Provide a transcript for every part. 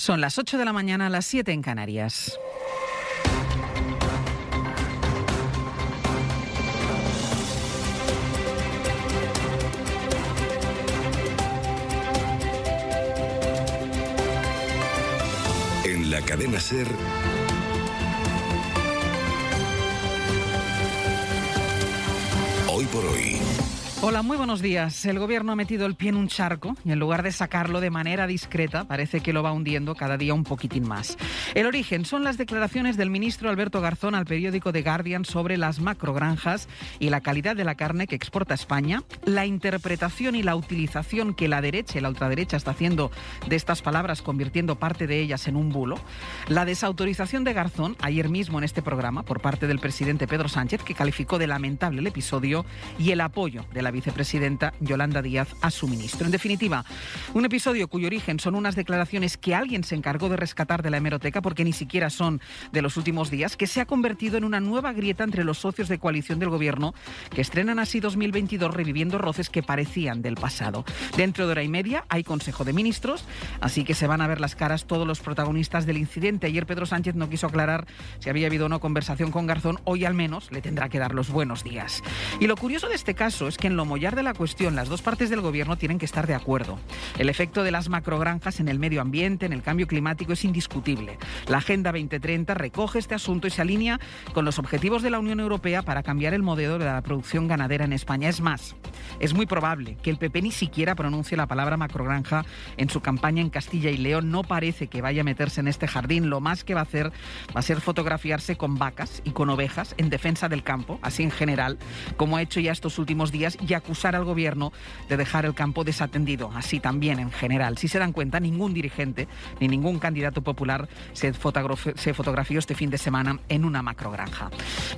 Son las 8 de la mañana, las 7 en Canarias. En la cadena SER, Hoy por Hoy. Hola, muy buenos días. El Gobierno ha metido el pie en un charco y en lugar de sacarlo de manera discreta, parece que lo va hundiendo cada día un poquitín más. El origen son las declaraciones del ministro Alberto Garzón al periódico The Guardian sobre las macrogranjas y la calidad de la carne que exporta España, la interpretación y la utilización que la derecha y la ultraderecha está haciendo de estas palabras, convirtiendo parte de ellas en un bulo, la desautorización de Garzón ayer mismo en este programa por parte del presidente Pedro Sánchez, que calificó de lamentable el episodio, y el apoyo de la vicepresidenta Yolanda Díaz a su ministro. En definitiva, un episodio cuyo origen son unas declaraciones que alguien se encargó de rescatar de la hemeroteca, porque ni siquiera son de los últimos días, que se ha convertido en una nueva grieta entre los socios de coalición del Gobierno, que estrenan así 2022 reviviendo roces que parecían del pasado. Dentro de hora y media hay Consejo de Ministros, así que se van a ver las caras todos los protagonistas del incidente. Ayer Pedro Sánchez no quiso aclarar si había habido o no conversación con Garzón. Hoy al menos le tendrá que dar los buenos días. Y lo curioso de este caso es que en lo mollar de la cuestión, las dos partes del Gobierno tienen que estar de acuerdo. El efecto de las macrogranjas en el medio ambiente, en el cambio climático, es indiscutible. La Agenda 2030 recoge este asunto y se alinea con los objetivos de la Unión Europea para cambiar el modelo de la producción ganadera en España. Es más, es muy probable que el PP ni siquiera pronuncie la palabra macrogranja en su campaña en Castilla y León. No parece que vaya a meterse en este jardín. Lo más que va a hacer va a ser fotografiarse con vacas y con ovejas en defensa del campo, así en general, como ha hecho ya estos últimos días, y acusar al Gobierno de dejar el campo desatendido, así también en general. Si se dan cuenta, ningún dirigente ni ningún candidato popular se fotografió este fin de semana en una macrogranja.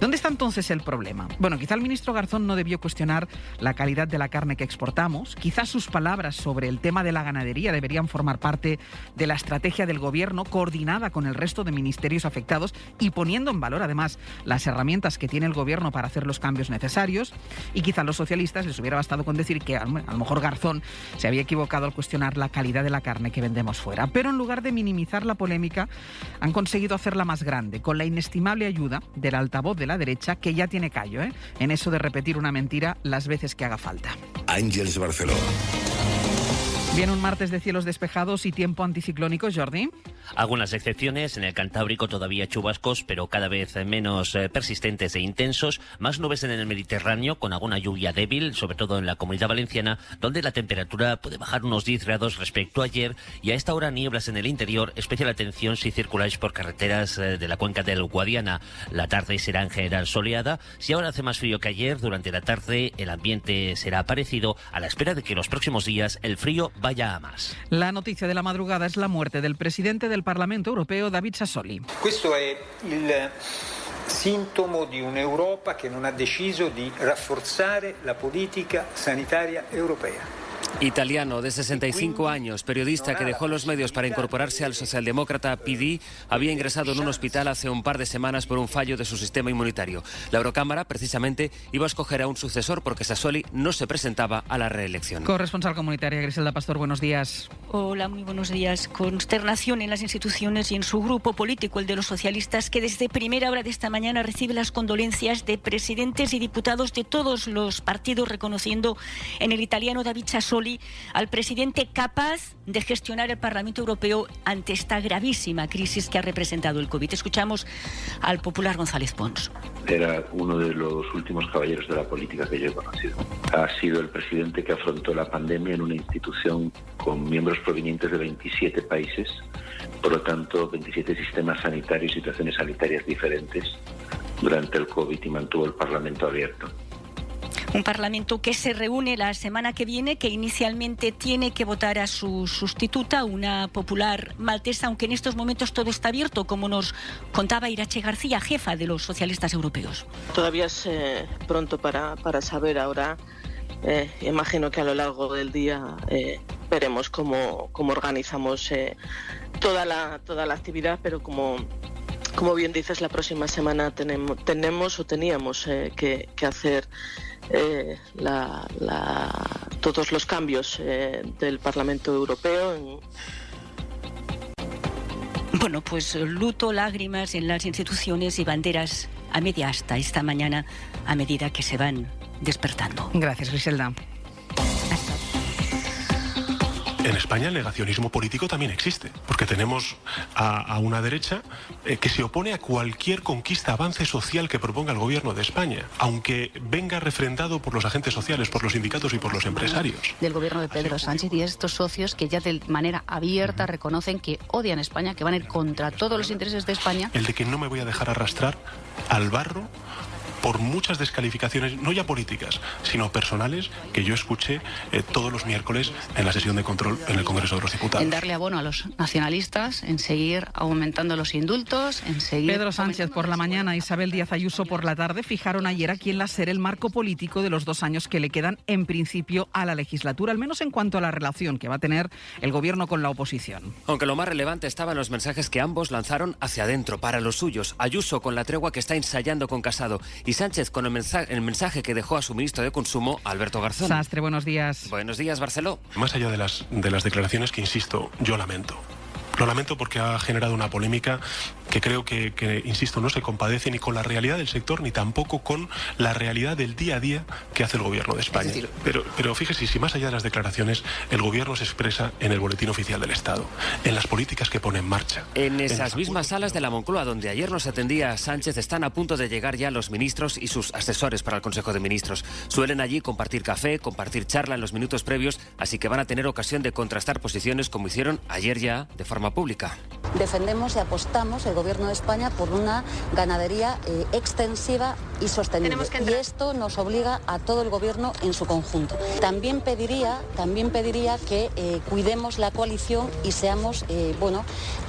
¿Dónde está entonces el problema? Bueno, quizá el ministro Garzón no debió cuestionar la calidad de la carne que exportamos. Quizá sus palabras sobre el tema de la ganadería deberían formar parte de la estrategia del Gobierno, coordinada con el resto de ministerios afectados y poniendo en valor además las herramientas que tiene el Gobierno para hacer los cambios necesarios. Y quizá a los socialistas les hubiera bastado con decir que a lo mejor Garzón se había equivocado al cuestionar la calidad de la carne que vendemos fuera. Pero en lugar de minimizar la polémica, han conseguido hacerla más grande, con la inestimable ayuda del altavoz de la derecha, que ya tiene callo, en eso de repetir una mentira las veces que haga falta. Ángeles Barceló. Viene un martes de cielos despejados y tiempo anticiclónico, Jordi. Algunas excepciones, en el Cantábrico todavía chubascos, pero cada vez menos persistentes e intensos. Más nubes en el Mediterráneo, con alguna lluvia débil, sobre todo en la Comunidad Valenciana, donde la temperatura puede bajar unos 10 grados respecto a ayer. Y a esta hora nieblas en el interior, especial atención si circuláis por carreteras de la cuenca del Guadiana. La tarde será en general soleada. Si ahora hace más frío que ayer, durante la tarde el ambiente será parecido, a la espera de que los próximos días el frío vaya a más. La noticia de la madrugada es la muerte del presidente del Parlamento Europeo, David Sassoli. Questo è il sintomo di un'Europa che non ha deciso di rafforzare la politica sanitaria europea. Italiano de 65 años, periodista que dejó los medios para incorporarse al socialdemócrata PD, había ingresado en un hospital hace un par de semanas por un fallo de su sistema inmunitario. La Eurocámara, precisamente, iba a escoger a un sucesor porque Sassoli no se presentaba a la reelección. Corresponsal comunitaria Griselda Pastor, buenos días. Hola, muy buenos días. Consternación en las instituciones y en su grupo político, el de los socialistas, que desde primera hora de esta mañana recibe las condolencias de presidentes y diputados de todos los partidos, reconociendo en el italiano David Sassoli al presidente capaz de gestionar el Parlamento Europeo ante esta gravísima crisis que ha representado el COVID. Escuchamos al popular González Pons. Era uno de los últimos caballeros de la política que yo he conocido. Ha sido el presidente que afrontó la pandemia en una institución con miembros provenientes de 27 países, por lo tanto 27 sistemas sanitarios y situaciones sanitarias diferentes durante el COVID, y mantuvo el Parlamento abierto. Un Parlamento que se reúne la semana que viene, que inicialmente tiene que votar a su sustituta, una popular maltesa, aunque en estos momentos todo está abierto, como nos contaba Irache García, jefa de los socialistas europeos. Todavía es pronto para saber ahora. Imagino que a lo largo del día veremos cómo organizamos toda la actividad, pero como bien dices, la próxima semana teníamos que hacer todos los cambios del Parlamento Europeo. Bueno, pues luto, lágrimas en las instituciones y banderas a media asta esta mañana a medida que se van despertando. Gracias, Griselda. En España el negacionismo político también existe, porque tenemos a una derecha que se opone a cualquier conquista, avance social que proponga el gobierno de España, aunque venga refrendado por los agentes sociales, por los sindicatos y por los empresarios. Del gobierno de Pedro Sánchez y estos socios que ya de manera abierta reconocen que odian España, que van a ir contra todos los intereses de España. El de que no me voy a dejar arrastrar al barro por muchas descalificaciones, no ya políticas, sino personales, que yo escuché todos los miércoles en la sesión de control en el Congreso de los Diputados. En darle abono a los nacionalistas, en seguir aumentando los indultos, en seguir... Pedro Sánchez por la mañana, Isabel Díaz Ayuso por la tarde fijaron ayer aquí en la SER el marco político de los 2 años que le quedan en principio a la legislatura, al menos en cuanto a la relación que va a tener el gobierno con la oposición. Aunque lo más relevante estaban los mensajes que ambos lanzaron hacia adentro, para los suyos. Ayuso con la tregua que está ensayando con Casado y Sánchez con el mensaje que dejó a su ministro de Consumo, Alberto Garzón. Sastre, buenos días. Buenos días, Barceló. Más allá de las declaraciones que, insisto, yo lamento. Lo lamento porque ha generado una polémica que creo que, insisto, no se compadece ni con la realidad del sector ni tampoco con la realidad del día a día que hace el gobierno de España. Es decir, pero fíjese, si más allá de las declaraciones, el gobierno se expresa en el Boletín Oficial del Estado, en las políticas que pone en marcha. En esas mismas salas de la Moncloa, donde ayer nos atendía Sánchez, están a punto de llegar ya los ministros y sus asesores para el Consejo de Ministros. Suelen allí compartir café, compartir charla en los minutos previos, así que van a tener ocasión de contrastar posiciones como hicieron ayer ya de forma pública. Defendemos y apostamos el gobierno de España por una ganadería extensiva y sostenible. Y esto nos obliga a todo el gobierno en su conjunto. También pediría que cuidemos la coalición y seamos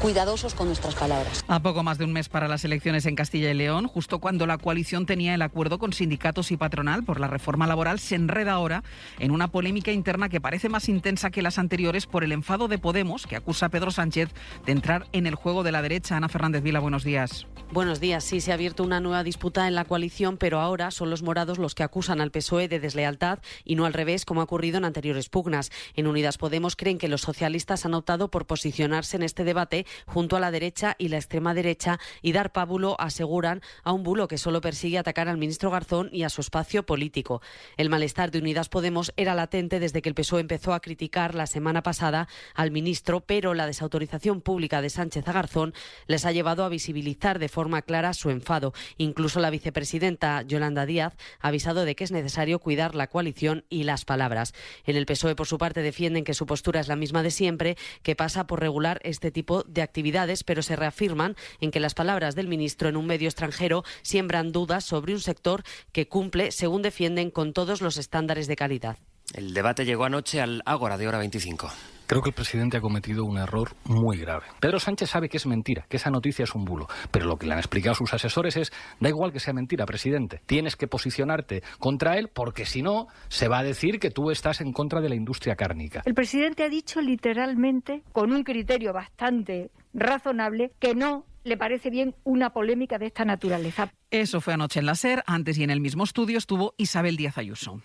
cuidadosos con nuestras palabras. A poco más de un mes para las elecciones en Castilla y León, justo cuando la coalición tenía el acuerdo con sindicatos y patronal por la reforma laboral, se enreda ahora en una polémica interna que parece más intensa que las anteriores por el enfado de Podemos, que acusa a Pedro Sánchez de entrar en el juego de la derecha. Ana Fernández Vila, buenos días. Buenos días. Sí, se ha abierto una nueva disputa en la coalición, pero ahora son los morados los que acusan al PSOE de deslealtad y no al revés, como ha ocurrido en anteriores pugnas. En Unidas Podemos creen que los socialistas han optado por posicionarse en este debate junto a la derecha y la extrema derecha y dar pábulo, aseguran, a un bulo que solo persigue atacar al ministro Garzón y a su espacio político. El malestar de Unidas Podemos era latente desde que el PSOE empezó a criticar la semana pasada al ministro, pero la desautorización pública de Sánchez a Garzón les ha llevado a visibilizar de forma clara su enfado. Incluso la vicepresidenta Yolanda Díaz ha avisado de que es necesario cuidar la coalición y las palabras. En el PSOE, por su parte, defienden que su postura es la misma de siempre, que pasa por regular este tipo de actividades, pero se reafirman en que las palabras del ministro en un medio extranjero siembran dudas sobre un sector que cumple, según defienden, con todos los estándares de calidad. El debate llegó anoche al Ágora de Hora 25. Creo que el presidente ha cometido un error muy grave. Pedro Sánchez sabe que es mentira, que esa noticia es un bulo, pero lo que le han explicado sus asesores es: da igual que sea mentira, presidente, tienes que posicionarte contra él porque si no se va a decir que tú estás en contra de la industria cárnica. El presidente ha dicho literalmente, con un criterio bastante razonable, que no le parece bien una polémica de esta naturaleza. Eso fue anoche en la SER. Antes y en el mismo estudio estuvo Isabel Díaz Ayuso.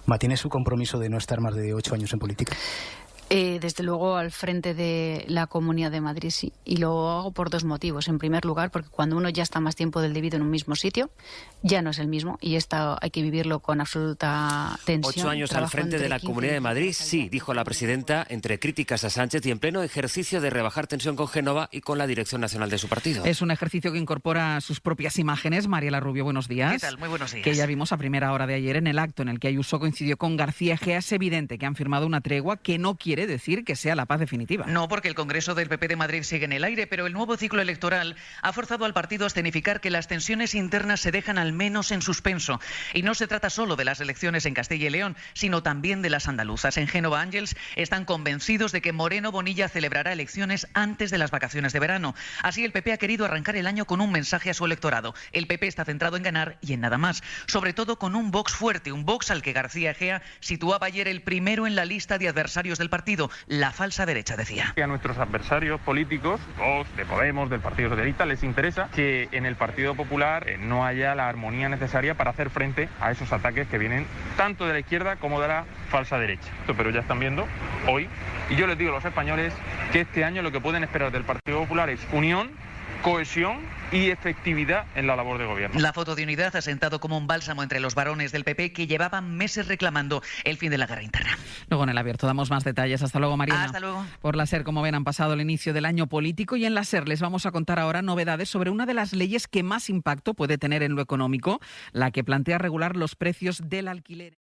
¿Mantiene su compromiso de no estar más de 8 años en política? Desde luego al frente de la Comunidad de Madrid, sí. Y lo hago por 2 motivos. En primer lugar, porque cuando uno ya está más tiempo del debido en un mismo sitio, ya no es el mismo. Y esto hay que vivirlo con absoluta tensión. 8 años al frente de la Comunidad de Madrid, sí, dijo la presidenta, entre críticas a Sánchez y en pleno ejercicio de rebajar tensión con Génova y con la dirección nacional de su partido. Es un ejercicio que incorpora sus propias imágenes. Mariela Rubio, buenos días. ¿Qué tal? Muy buenos días. Que ya vimos a primera hora de ayer en el acto en el que Ayuso coincidió con García Egea. Es evidente que han firmado una tregua que no quiere decir que sea la paz definitiva. No, porque el Congreso del PP de Madrid sigue en el aire, pero el nuevo ciclo electoral ha forzado al partido a escenificar que las tensiones internas se dejan al menos en suspenso. Y no se trata solo de las elecciones en Castilla y León, sino también de las andaluzas. En Génova Ángels están convencidos de que Moreno Bonilla celebrará elecciones antes de las vacaciones de verano. Así el PP ha querido arrancar el año con un mensaje a su electorado. El PP está centrado en ganar y en nada más. Sobre todo con un Vox fuerte, un Vox al que García Egea situaba ayer el primero en la lista de adversarios del partido. partido, la falsa derecha, decía. A nuestros adversarios políticos, Vox, de Podemos, del Partido Socialista, les interesa que en el Partido Popular no haya la armonía necesaria para hacer frente a esos ataques que vienen tanto de la izquierda como de la falsa derecha. Pero ya están viendo hoy, y yo les digo a los españoles que este año lo que pueden esperar del Partido Popular es unión, cohesión y efectividad en la labor de gobierno. La foto de unidad ha sentado como un bálsamo entre los varones del PP que llevaban meses reclamando el fin de la guerra interna. Luego en el abierto damos más detalles. Hasta luego, Mariana. Hasta luego. Por la SER, como ven, han pasado el inicio del año político y en la SER les vamos a contar ahora novedades sobre una de las leyes que más impacto puede tener en lo económico, la que plantea regular los precios del alquiler.